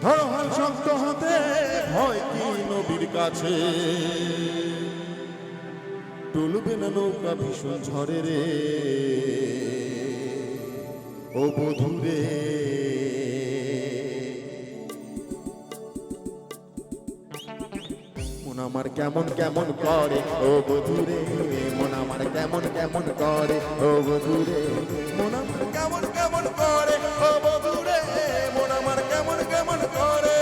ধরো হাল শক্ত হাতে, ভয় কি নবীর কাছে, ডুলবে না নৌকা ভীষণ ঝড়ে রে, ও বধূরে। মন আমার কেমন কেমন করে ও বধূরে, মন আমার কেমন কেমন করে ও বধূরে, মন আমার কেমন কেমন করে ও বধূরে, মন আমার কেমন কেমন করে।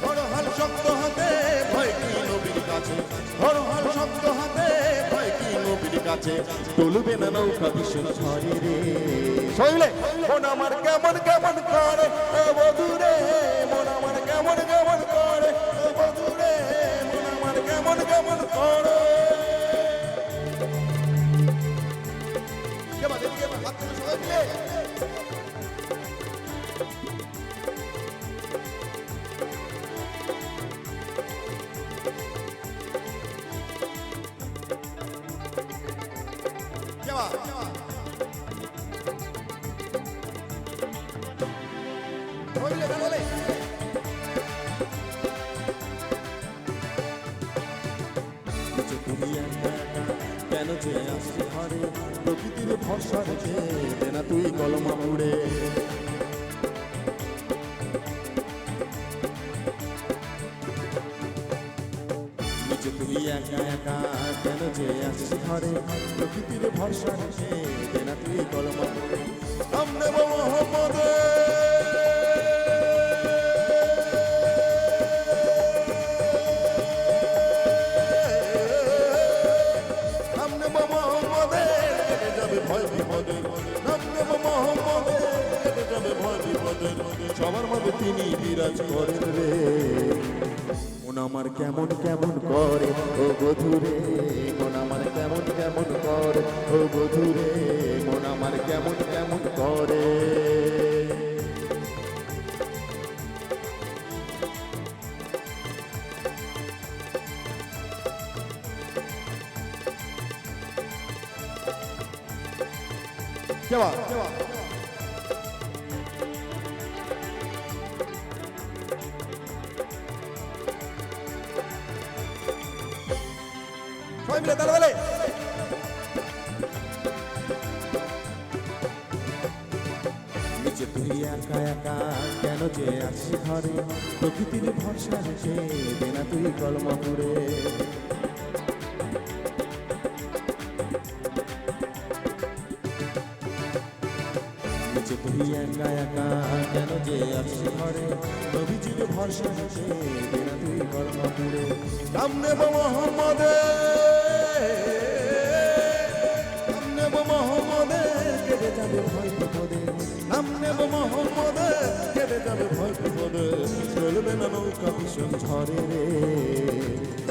ধরো হাল শক্ত হাতে, ভয় কি নবীর কাছে, ধরো হাল শক্ত হাতে, ভয় কি নবীর কাছে, টলবে না নৌকা ভীষণ ঝড়ে রে। সইলে মন আমার কেমন কেমন করে ও বধূরে, মন আমার কেমন কেমন করে ও বধূরে, মন আমার কেমন কেমন করে। কে বাজে কে হাত তুলে সবাই মিলে কেন যে আসছি ঘরে, প্রকৃতির ভরসা রেখে দে না তুই কলমা মুড়ে। নিচে তুই একা একা, কেন যে আসছি ঘরে, প্রকৃতির ভরসা রেখে দে না তুই কলমা মুড়ে। সামনে মোহাম্মদে সবার মধ্যে তিনি বিরাজ করেন রে। মন আমার কেমন কেমন করে ও বধূরে, মন আমার কেমন কেমন করে ও বধূরে, মন আমার কেমন কেমন করে। কেবা সবাই মিলে তালে তালে। নিচে তুই একা একা, কেন যে আসি ঘরে, প্রকৃতির ভরসা রেখে দে না তুই কলমা মুড়ে। নিচে তুই একা একা, কেন যে আসি ঘরে, প্রকৃতির ভরসা রেখে দে না তুই কলমা মুড়ে। সামনে মোহাম্মদে, সামনে মোহাম্মদে, কেটে যাবে ভয় বিপদে, সামনে মোহাম্মদে, কেটে যাবে ভয় বিপদে, চলবে না নৌকা ভীষণ ঝড়ে রে।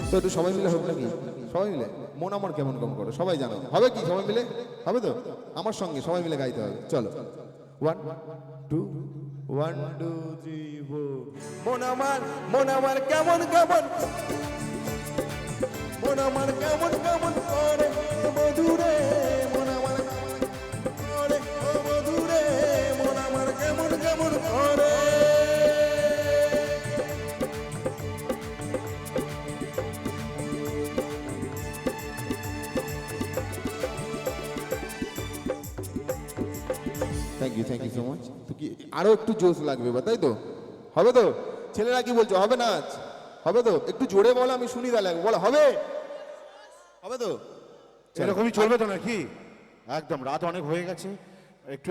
তো একটু সবাই মিলে হোক নাকি, সবাই মিলে মন আমার কেমন কেমন করে, সবাই জানো হবে কি, সবাই মিলে হবে তো, আমার সঙ্গে সবাই মিলে গাইতে হবে। চলো 1 2 1 2 3 4। মন আমার কেমন কেমন, মন আমার কেমন কেমন করে ও বধূরে, মন আমার করে ও বধূরে, মন আমার কেমন কেমন করে। Thank you so much. তো কি আরো একটু জোশ লাগবে বা, তাই তো? হবে তো? ছেলেরা কি বলছো, হবে নাচ? হবে তো? একটু জোরে বলো, আমি শুনি তাহলে বলো হবে, হবে তো? এরকমই চলবে তো নাকি? একদম রাত অনেক হয়ে গেছে, একটু